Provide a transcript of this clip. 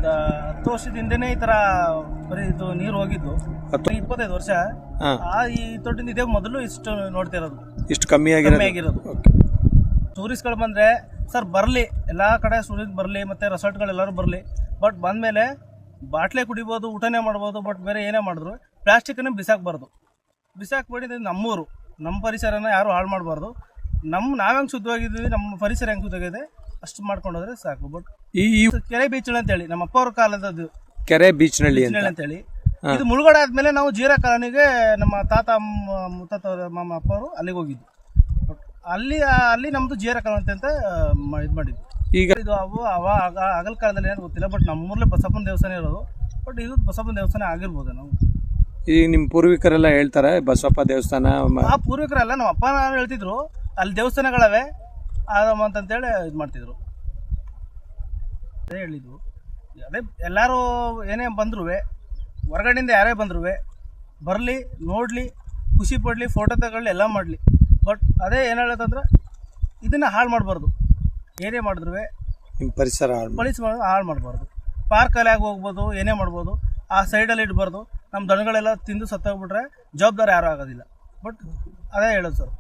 10 ವರ್ಷದಿಂದನೇ ಈ ತರ ಬರೀ ಇದು ನೀರು ಹೋಗಿದ್ದು 25 ವರ್ಷ. ಈ ತೊಟ್ಟಿಂದ ಇದೇ ಮೊದಲು ಇಷ್ಟು ನೋಡ್ತಿರೋದು, ಇಷ್ಟು ಕಮ್ಮಿ ಆಗಿರೋದು. ಟೂರಿಸ್ಟ್ಗಳು ಬಂದ್ರೆ ಸರ್ ಬರಲಿ, ಎಲ್ಲಾ ಕಡೆ ಟೂರಿಸ್ಟ್ ಬರಲಿ, ಮತ್ತೆ ರೆಸಾರ್ಟ್ಗಳೆಲ್ಲರೂ ಬರಲಿ. ಬಟ್ ಬಂದ್ಮೇಲೆ ಬಾಟ್ಲೆ ಕುಡಿಬೋದು, ಊಟನೇ ಮಾಡ್ಬೋದು. ಬಟ್ ಬೇರೆ ಏನೇ ಮಾಡಿದ್ರು ಪ್ಲಾಸ್ಟಿಕ್ನ ಬಿಸಾಕ್ಬೇಡಿ. ನಮ್ಮೂರು, ನಮ್ಮ ಪರಿಸರನ ಯಾರು ಹಾಳು ಮಾಡಬಾರ್ದು. ನಾವ್ ಹೆಂಗ್ ಶುದ್ಧವಾಗಿದ್ದೀವಿ, ನಮ್ಮ ಪರಿಸರ ಹೆಂಗ್ ಶುದ್ಧವಾಗಿದೆ ಅಷ್ಟು ಮಾಡ್ಕೊಂಡೋದ್ರೆ ಸಾಕು. ಬಟ್ ಈ ಕೆರೆ ಬೀಚ್ನಳ್ಳಿ ಅಂತ ಹೇಳಿ ನಮ್ಮ ಅಪ್ಪ ಅವ್ರ ಕಾಲದದ್ದು, ಕೆರೆ ಬೀಚ್ನಳ್ಳಿ ಅಂತ ಹೇಳಿ, ಇದು ಮುಳುಗಡೆ ಆದ್ಮೇಲೆ ನಾವು ಜೀರಾ ಕಾಲೋನಿಗೆ ನಮ್ಮ ತಾತ ಮುತ್ತಾತ ನಮ್ಮ ಅಪ್ಪ ಅವರು ಅಲ್ಲಿಗೆ ಹೋಗಿದ್ದು. ಅಲ್ಲಿ ನಮ್ದು ಜೀರಾ ಕಾಲೋನಿ ಅಂತ ಇದು ಮಾಡಿದ್ದು. ಈಗ ಇದು ಆಗಲ ಕಾಲದಲ್ಲಿ ಏನು ಗೊತ್ತಿಲ್ಲ. ಬಟ್ ನಮ್ಮೂರ್ಲೆ ಬಸಪ್ಪನ ದೇವಸ್ಥಾನ ಇರೋದು. ಬಟ್ ಇದು ಬಸಪ್ಪನ ದೇವಸ್ಥಾನ ಆಗಿರ್ಬೋದು. ನಾವು ಈಗ ನಿಮ್ಮ ಪೂರ್ವಿಕರೆಲ್ಲ ಹೇಳ್ತಾರೆ ಬಸಪ್ಪ ದೇವಸ್ಥಾನ. ಆ ಪೂರ್ವಿಕರೆಲ್ಲ ನಮ್ಮ ಅಪ್ಪ ಹೇಳ್ತಿದ್ರು ಅಲ್ಲಿ ದೇವಸ್ಥಾನಗಳವೆ ಅಂತಂತೇಳಿ ಇದು ಮಾಡ್ತಿದ್ರು. ಅದೇ ಹೇಳಿದ್ವು. ಅದೇ ಎಲ್ಲರೂ ಏನೇ ಬಂದ್ರು, ಹೊರಗಡೆಯಿಂದ ಯಾರೇ ಬಂದ್ರು ಬರಲಿ, ನೋಡಲಿ, ಖುಷಿ ಪಡಲಿ, ಫೋಟೋ ತಗೊಳ್ಳಿ, ಎಲ್ಲ ಮಾಡಲಿ. ಬಟ್ ಅದೇ ಏನು ಹೇಳತ್ತಂದ್ರೆ ಇದನ್ನು ಹಾಳು ಮಾಡಬಾರ್ದು. ಏನೇ ಮಾಡಿದ್ರು ನಿಮ್ಮ ಪರಿಸರ ಹಾಳು ಮಾಡಬಾರ್ದು. ಪಾರ್ಕಲ್ಲಿ ಆಗಿ ಹೋಗ್ಬೋದು, ಏನೇ ಮಾಡ್ಬೋದು, ಆ ಸೈಡಲ್ಲಿ ಇಡಬಾರ್ದು. ನಮ್ಮ ದನಗಳೆಲ್ಲ ತಿಂದು ಸತ್ತೋಗ್ಬಿಟ್ರೆ ಜವಾಬ್ದಾರಿ ಯಾರೂ ಆಗೋದಿಲ್ಲ. ಬಟ್ ಅದೇ ಹೇಳೋದು ಸರ್.